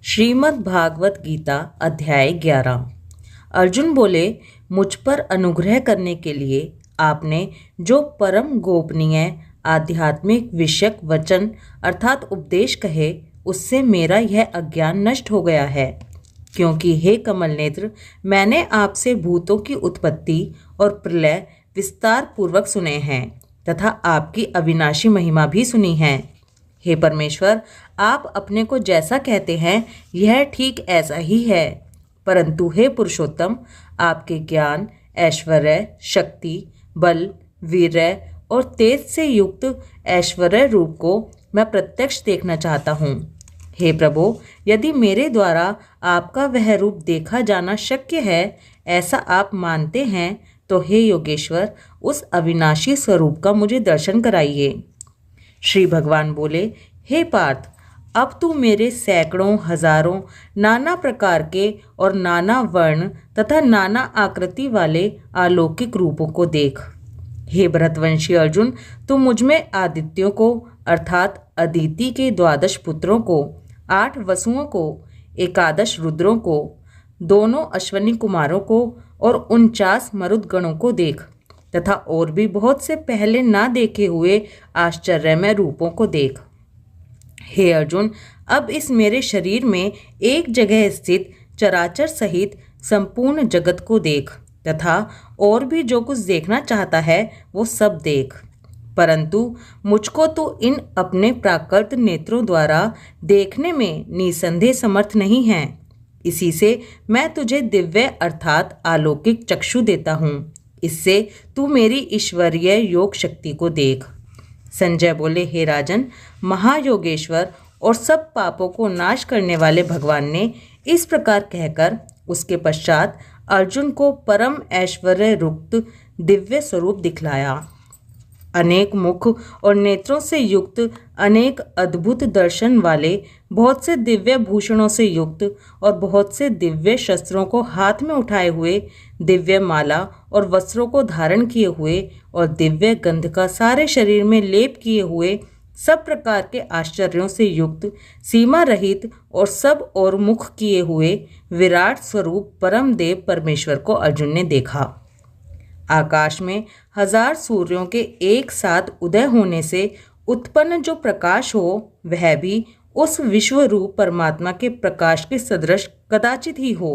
श्रीमद् भागवत गीता अध्याय 11। अर्जुन बोले, मुझ पर अनुग्रह करने के लिए आपने जो परम गोपनीय आध्यात्मिक विषयक वचन अर्थात उपदेश कहे, उससे मेरा यह अज्ञान नष्ट हो गया है। क्योंकि हे कमल नेत्र, मैंने आपसे भूतों की उत्पत्ति और प्रलय विस्तार पूर्वक सुने हैं तथा आपकी अविनाशी महिमा भी सुनी है। हे परमेश्वर, आप अपने को जैसा कहते हैं यह ठीक ऐसा ही है, परंतु हे पुरुषोत्तम, आपके ज्ञान, ऐश्वर्य, शक्ति, बल, वीर्य और तेज से युक्त ऐश्वर्य रूप को मैं प्रत्यक्ष देखना चाहता हूँ। हे प्रभु, यदि मेरे द्वारा आपका वह रूप देखा जाना शक्य है, ऐसा आप मानते हैं, तो हे योगेश्वर, उस अविनाशी स्वरूप का मुझे दर्शन कराइए। श्री भगवान बोले, हे पार्थ, अब तू मेरे सैकड़ों हजारों नाना प्रकार के और नाना वर्ण तथा नाना आकृति वाले अलौकिक रूपों को देख। हे भरतवंशी अर्जुन, तू मुझमें आदित्यों को अर्थात अदिति के 12 पुत्रों को, 8 वसुओं को, 11 रुद्रों को, दोनों अश्वनी कुमारों को और 49 मरुदगणों को देख तथा और भी बहुत से पहले ना देखे हुए आश्चर्यमय रूपों को देख। हे अर्जुन, अब इस मेरे शरीर में एक जगह स्थित चराचर सहित संपूर्ण जगत को देख तथा और भी जो कुछ देखना चाहता है वो सब देख, परंतु मुझको तो इन अपने प्राकृत नेत्रों द्वारा देखने में निसंदेह समर्थ नहीं है। इसी से मैं तुझे दिव्य अर्थात अलौकिक चक्षु देता हूँ। इससे तू मेरी ईश्वरीय योग शक्ति को देख। संजय बोले, हे राजन, महायोगेश्वर और सब पापों को नाश करने वाले भगवान ने इस प्रकार कहकर उसके पश्चात अर्जुन को परम ऐश्वर्य युक्त दिव्य स्वरूप दिखलाया। अनेक मुख और नेत्रों से युक्त, अनेक अद्भुत दर्शन वाले, बहुत से दिव्य भूषणों से युक्त और बहुत से दिव्य शस्त्रों को हाथ में उठाए हुए, दिव्य माला और वस्त्रों को धारण किए हुए और दिव्य गंध का सारे शरीर में लेप किए हुए, सब प्रकार के आश्चर्यों से युक्त, सीमा रहित और सब और मुख किए हुए विराट स्वरूप परम देव परमेश्वर को अर्जुन ने देखा। आकाश में 1000 सूर्यों के एक साथ उदय होने से उत्पन्न जो प्रकाश हो, वह भी उस विश्व रूप परमात्मा के प्रकाश के सदृश कदाचित ही हो।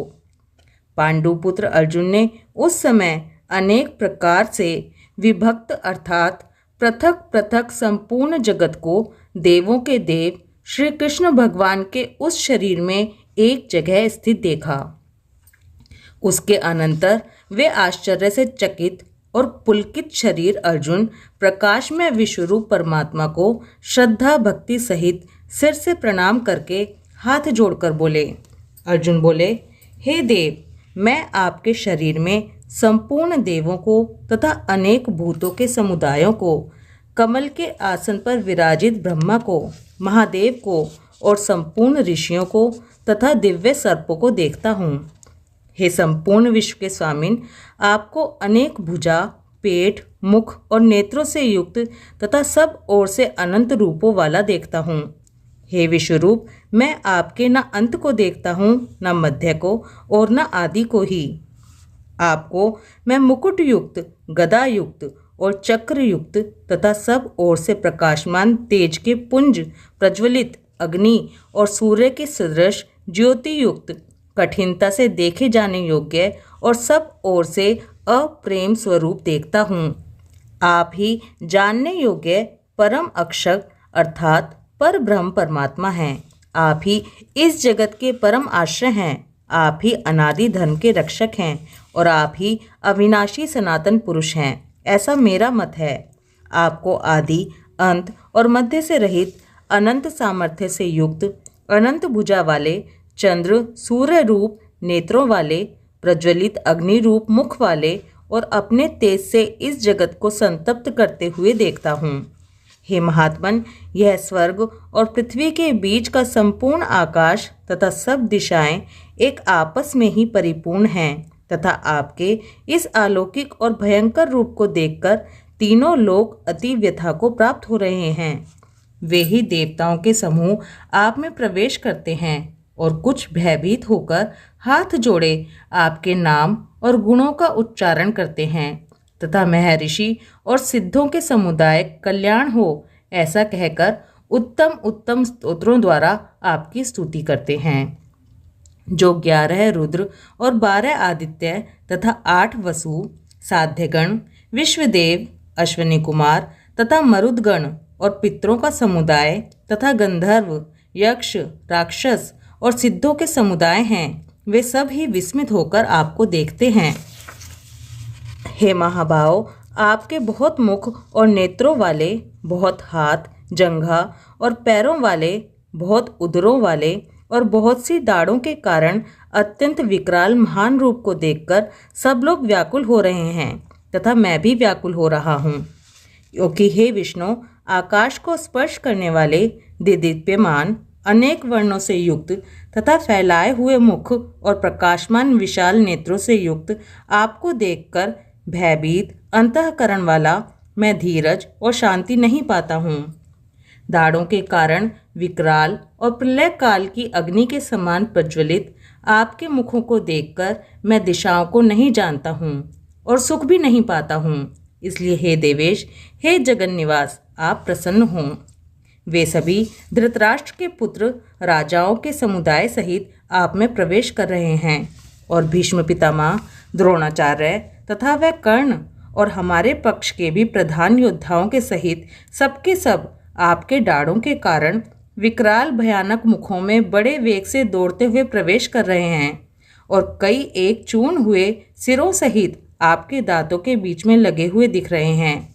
पांडुपुत्र अर्जुन ने उस समय अनेक प्रकार से विभक्त अर्थात पृथक पृथक संपूर्ण जगत को देवों के देव श्री कृष्ण भगवान के उस शरीर में एक जगह स्थित देखा। उसके अनंतर वे आश्चर्य से चकित और पुलकित शरीर अर्जुन प्रकाश में विश्वरूप परमात्मा को श्रद्धा भक्ति सहित सिर से प्रणाम करके हाथ जोड़कर बोले। अर्जुन बोले, हे देव, मैं आपके शरीर में संपूर्ण देवों को तथा अनेक भूतों के समुदायों को, कमल के आसन पर विराजित ब्रह्मा को, महादेव को और संपूर्ण ऋषियों को तथा दिव्य सर्पों को देखता हूँ। हे संपूर्ण विश्व के स्वामिन, आपको अनेक भुजा, पेट, मुख और नेत्रों से युक्त तथा सब ओर से अनंत रूपों वाला देखता हूँ। हे विश्वरूप, मैं आपके न अंत को देखता हूँ, न मध्य को और न आदि को ही। आपको मैं मुकुट युक्त, गदा युक्त और चक्र युक्त तथा सब ओर से प्रकाशमान तेज के पुंज, प्रज्वलित अग्नि और सूर्य के सदृश ज्योति युक्त, कठिनता से देखे जाने योग्य और सब ओर से अप्रेम स्वरूप देखता हूँ। आप ही जानने योग्य परम अक्षर अर्थात पर ब्रह्म परमात्मा हैं। आप ही इस जगत के परम आश्रय हैं। आप ही अनादि धर्म के रक्षक हैं और आप ही अविनाशी सनातन पुरुष हैं, ऐसा मेरा मत है। आपको आदि, अंत और मध्य से रहित, अनंत सामर्थ्य से युक्त, अनंत भुजा वाले, चंद्र सूर्य रूप नेत्रों वाले, प्रज्वलित अग्नि रूप मुख वाले और अपने तेज से इस जगत को संतप्त करते हुए देखता हूँ। हे महात्मन, यह स्वर्ग और पृथ्वी के बीच का संपूर्ण आकाश तथा सब दिशाएं एक आपस में ही परिपूर्ण हैं तथा आपके इस अलौकिक और भयंकर रूप को देखकर तीनों लोक अति व्यथा को प्राप्त हो रहे हैं। वे ही देवताओं के समूह आप में प्रवेश करते हैं। और कुछ भयभीत होकर हाथ जोड़े आपके नाम और गुणों का उच्चारण करते हैं तथा महर्षि और सिद्धों के समुदाय कल्याण हो ऐसा कहकर उत्तम उत्तम स्तोत्रों द्वारा आपकी स्तुति करते हैं। जो 11 रुद्र और 12 आदित्य तथा 8 वसु, साध्यगण, विश्वदेव, अश्विनी कुमार तथा मरुदगण और पितरों का समुदाय तथा गंधर्व, यक्ष, राक्षस और सिद्धों के समुदाय हैं, वे सब ही विस्मित होकर आपको देखते हैं। हे महाभाव, आपके बहुत मुख और नेत्रों वाले, बहुत हाथ, जंघा और पैरों वाले, बहुत उदरों वाले और बहुत सी दाढ़ों के कारण अत्यंत विकराल महान रूप को देखकर सब लोग व्याकुल हो रहे हैं तथा मैं भी व्याकुल हो रहा हूँ, क्योंकि हे विष्णु, आकाश को स्पर्श करने वाले दिदीप्यमान अनेक वर्णों से युक्त तथा फैलाए हुए मुख और प्रकाशमान विशाल नेत्रों से युक्त आपको देखकर भयभीत अंतःकरण वाला मैं धीरज और शांति नहीं पाता हूँ। दाढ़ों के कारण विकराल और प्रलय काल की अग्नि के समान प्रज्वलित आपके मुखों को देखकर मैं दिशाओं को नहीं जानता हूँ और सुख भी नहीं पाता हूँ। इसलिए हे देवेश, हे जगन्निवास, आप प्रसन्न हों। वे सभी धृतराष्ट्र के पुत्र राजाओं के समुदाय सहित आप में प्रवेश कर रहे हैं और भीष्म पितामह, द्रोणाचार्य तथा वह कर्ण और हमारे पक्ष के भी प्रधान योद्धाओं के सहित सबके सब आपके डाड़ों के कारण विकराल भयानक मुखों में बड़े वेग से दौड़ते हुए प्रवेश कर रहे हैं और कई एक चूर्ण हुए सिरों सहित आपके दांतों के बीच में लगे हुए दिख रहे हैं।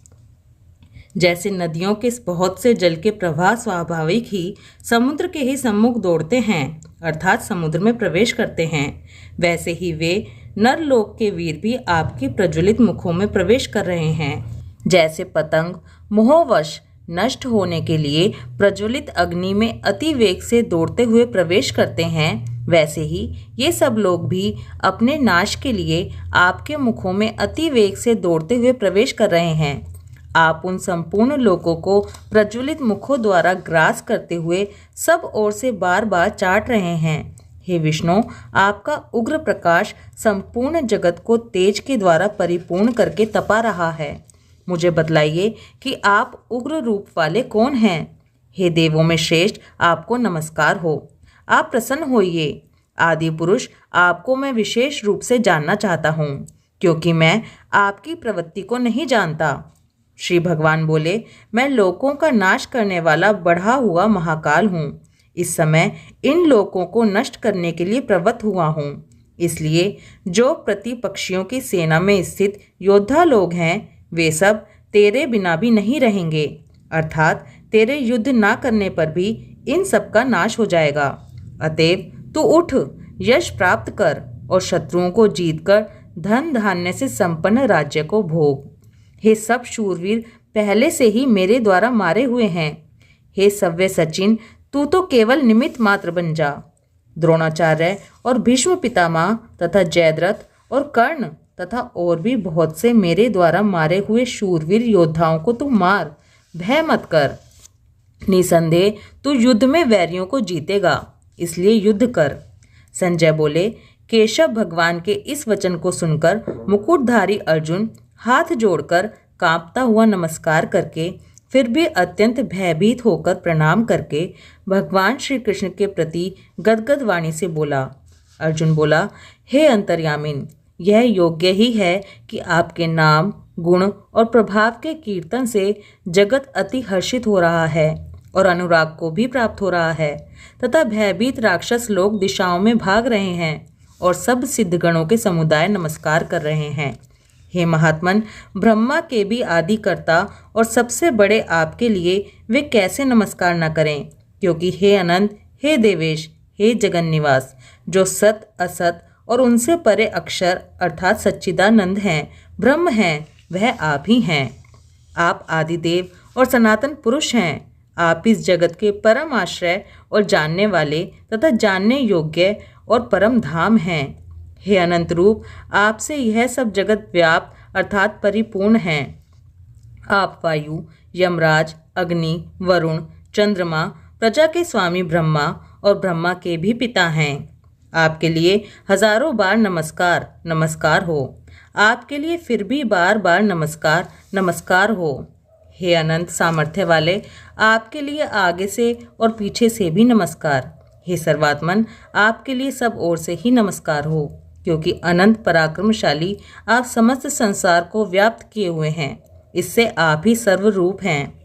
जैसे नदियों के बहुत से जल के प्रवाह स्वाभाविक ही समुद्र के ही सम्मुख दौड़ते हैं अर्थात समुद्र में प्रवेश करते हैं, वैसे ही वे नरलोक के वीर भी आपके प्रज्वलित मुखों में प्रवेश कर रहे हैं। जैसे पतंग मोहवश नष्ट होने के लिए प्रज्वलित अग्नि में अति वेग से दौड़ते हुए प्रवेश करते हैं, वैसे ही ये सब लोग भी अपने नाश के लिए आपके मुखों में अति वेग से दौड़ते हुए प्रवेश कर रहे हैं। आप उन संपूर्ण लोगों को प्रज्वलित मुखों द्वारा ग्रास करते हुए सब ओर से बार बार चाट रहे हैं। हे विष्णु, आपका उग्र प्रकाश संपूर्ण जगत को तेज के द्वारा परिपूर्ण करके तपा रहा है। मुझे बतलाइए कि आप उग्र रूप वाले कौन हैं? हे देवों में श्रेष्ठ, आपको नमस्कार हो। आप प्रसन्न होइए। आदि पुरुष, आपको मैं विशेष रूप से जानना चाहता हूँ, क्योंकि मैं आपकी प्रवृत्ति को नहीं जानता। श्री भगवान बोले, मैं लोकों का नाश करने वाला बढ़ा हुआ महाकाल हूँ। इस समय इन लोकों को नष्ट करने के लिए प्रवृत्त हुआ हूँ। इसलिए जो प्रतिपक्षियों की सेना में स्थित योद्धा लोग हैं, वे सब तेरे बिना भी नहीं रहेंगे, अर्थात तेरे युद्ध ना करने पर भी इन सब का नाश हो जाएगा। अतएव तू उठ, यश प्राप्त कर और शत्रुओं को जीतकर धन धान्य से संपन्न राज्य को भोग। हे सब शूरवीर पहले से ही मेरे द्वारा मारे हुए हैं। हे सव्य सचिन, तू तो केवल निमित्त मात्र बन जा। द्रोणाचार्य और भीष्म पितामह तथा जयद्रथ और कर्ण तथा और भी बहुत से मेरे द्वारा मारे हुए शूरवीर योद्धाओं को तू मार, भय मत कर। निसंदेह तू युद्ध में वैरियों को जीतेगा, इसलिए युद्ध कर। संजय बोले, केशव भगवान के इस वचन को सुनकर मुकुटधारी अर्जुन हाथ जोड़कर कांपता हुआ नमस्कार करके फिर भी अत्यंत भयभीत होकर प्रणाम करके भगवान श्री कृष्ण के प्रति गदगद वाणी से बोला। अर्जुन बोला, हे अंतर्यामिन, यह योग्य ही है कि आपके नाम, गुण और प्रभाव के कीर्तन से जगत अति हर्षित हो रहा है और अनुराग को भी प्राप्त हो रहा है तथा भयभीत राक्षस लोग दिशाओं में भाग रहे हैं और सब सिद्धगणों के समुदाय नमस्कार कर रहे हैं। हे महात्मन, ब्रह्मा के भी आदिकर्ता और सबसे बड़े आपके लिए वे कैसे नमस्कार न करें, क्योंकि हे अनंत, हे देवेश, हे जगन्निवास, जो सत असत और उनसे परे अक्षर अर्थात सच्चिदानंद हैं, ब्रह्म हैं, वह आप ही हैं। आप आदिदेव और सनातन पुरुष हैं। आप इस जगत के परम आश्रय और जानने वाले तथा जानने योग्य और परम धाम हैं। हे अनंत रूप, आपसे यह सब जगत व्याप्त अर्थात परिपूर्ण हैं। आप वायु, यमराज, अग्नि, वरुण, चंद्रमा, प्रजा के स्वामी ब्रह्मा और ब्रह्मा के भी पिता हैं। आपके लिए हजारों बार नमस्कार नमस्कार हो। आपके लिए फिर भी बार बार नमस्कार नमस्कार हो। हे अनंत सामर्थ्य वाले, आपके लिए आगे से और पीछे से भी नमस्कार। हे सर्वात्मन, आपके लिए सब ओर से ही नमस्कार हो, क्योंकि अनंत पराक्रमशाली आप समस्त संसार को व्याप्त किए हुए हैं। इससे आप ही सर्वरूप हैं।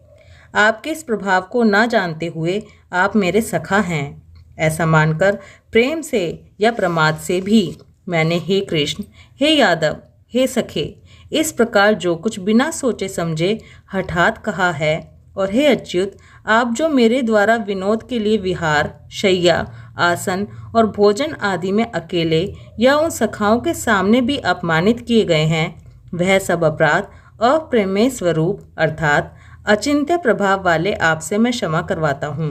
आपके इस प्रभाव को ना जानते हुए आप मेरे सखा हैं। ऐसा मानकर प्रेम से या प्रमाद से भी मैंने हे कृष्ण, हे यादव, हे सखे, इस प्रकार जो कुछ बिना सोचे समझे हठात कहा है। और हे अच्युत, आप जो मेरे द्वारा विनोद के लिए विहार, शैया, आसन और भोजन आदि में अकेले या उन सखाओं के सामने भी अपमानित किए गए हैं, वह सब अपराध अप्रेमेय स्वरूप अर्थात अचिंत्य प्रभाव वाले आपसे मैं क्षमा करवाता हूँ।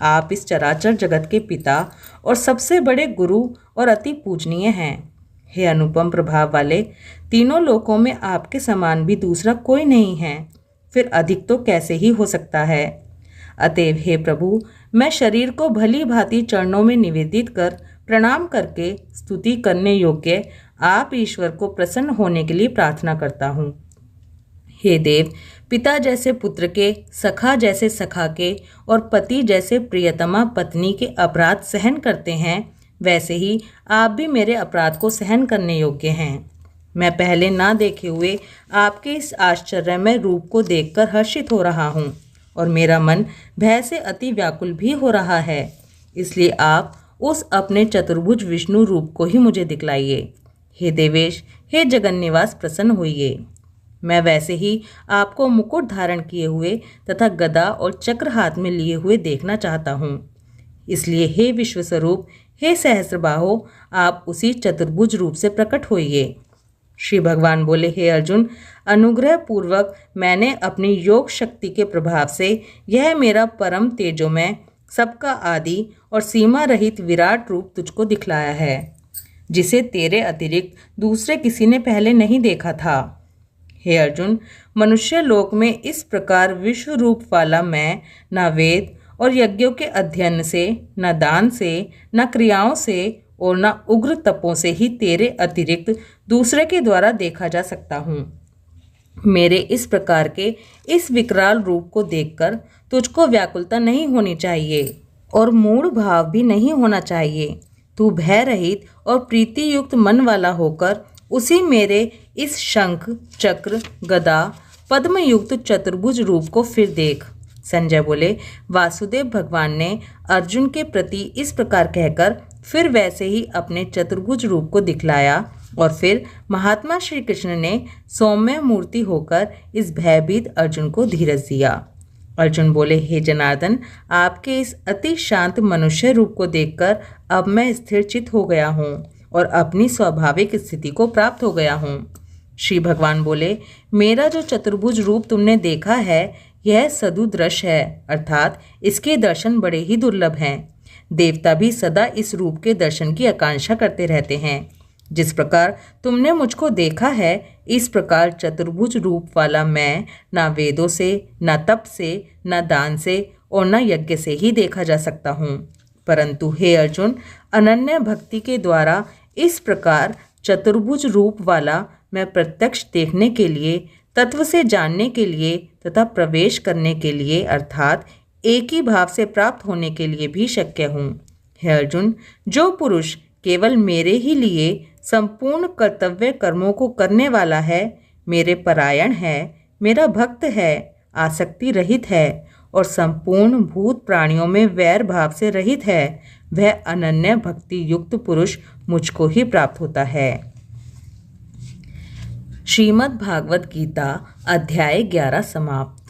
आप इस चराचर जगत के पिता और सबसे बड़े गुरु और अति पूजनीय हैं। हे अनुपम प्रभाव वाले, तीनों लोकों में आपके समान भी दूसरा कोई नहीं है, फिर अधिक तो कैसे ही हो सकता है। अतएव हे प्रभु, मैं शरीर को भली भांति चरणों में निवेदित कर प्रणाम करके स्तुति करने योग्य आप ईश्वर को प्रसन्न होने के लिए प्रार्थना करता हूँ। हे देव, पिता जैसे पुत्र के, सखा जैसे सखा के और पति जैसे प्रियतमा पत्नी के अपराध सहन करते हैं, वैसे ही आप भी मेरे अपराध को सहन करने योग्य हैं। मैं पहले ना देखे हुए आपके इस आश्चर्यमय रूप को देखकर हर्षित हो रहा हूँ और मेरा मन भय से अति व्याकुल भी हो रहा है। इसलिए आप उस अपने चतुर्भुज विष्णु रूप को ही मुझे दिखलाइए। हे देवेश, हे जगन्निवास, प्रसन्न होइए। मैं वैसे ही आपको मुकुट धारण किए हुए तथा गदा और चक्र हाथ में लिए हुए देखना चाहता हूँ। इसलिए हे विश्वस्वरूप, हे सहस्रबाहो, आप उसी चतुर्भुज रूप से प्रकट होइए। श्री भगवान बोले, हे अर्जुन, अनुग्रह पूर्वक मैंने अपनी योग शक्ति के प्रभाव से यह मेरा परम तेजोमय, सबका आदि और सीमा रहित विराट रूप तुझको दिखलाया है, जिसे तेरे अतिरिक्त दूसरे किसी ने पहले नहीं देखा था। हे अर्जुन, मनुष्य लोक में इस प्रकार विश्व रूप वाला मैं न वेद और यज्ञों के अध्ययन से, न दान से, न क्रियाओं से और न उग्र तपों से ही तेरे अतिरिक्त दूसरे के द्वारा देखा जा सकता हूँ। मेरे इस प्रकार के इस विकराल रूप को देखकर तुझको व्याकुलता नहीं होनी चाहिए और मूढ़ भाव भी नहीं होना चाहिए। तू भय रहित और प्रीति युक्त मन वाला होकर उसी मेरे इस शंख, चक्र, गदा, पद्म युक्त चतुर्भुज रूप को फिर देख। संजय बोले, वासुदेव भगवान ने अर्जुन के प्रति इस प्रकार कहकर फिर वैसे ही अपने चतुर्भुज रूप को दिखलाया और फिर महात्मा श्री कृष्ण ने सौम्य मूर्ति होकर इस भयभीत अर्जुन को धीरज दिया। अर्जुन बोले, हे जनार्दन, आपके इस अति शांत मनुष्य रूप को देखकर अब मैं स्थिर चित्त हो गया हूँ और अपनी स्वाभाविक स्थिति को प्राप्त हो गया हूँ। श्री भगवान बोले, मेरा जो चतुर्भुज रूप तुमने देखा है यह सदुदृश है, अर्थात इसके दर्शन बड़े ही दुर्लभ हैं। देवता भी सदा इस रूप के दर्शन की आकांक्षा करते रहते हैं। जिस प्रकार तुमने मुझको देखा है, इस प्रकार चतुर्भुज रूप वाला मैं ना वेदों से, ना तप से, ना दान से और न यज्ञ से ही देखा जा सकता हूँ। परंतु हे अर्जुन, अनन्य भक्ति के द्वारा इस प्रकार चतुर्भुज रूप वाला मैं प्रत्यक्ष देखने के लिए, तत्व से जानने के लिए तथा प्रवेश करने के लिए अर्थात एक ही भाव से प्राप्त होने के लिए भी शक्य हूँ। हे अर्जुन, जो पुरुष केवल मेरे ही लिए संपूर्ण कर्तव्य कर्मों को करने वाला है, मेरे परायण है, मेरा भक्त है, आसक्ति रहित है और संपूर्ण भूत प्राणियों में वैर भाव से रहित है, वह अनन्य भक्ति युक्त पुरुष मुझको ही प्राप्त होता है। श्रीमद् भागवत गीता अध्याय 11 समाप्त।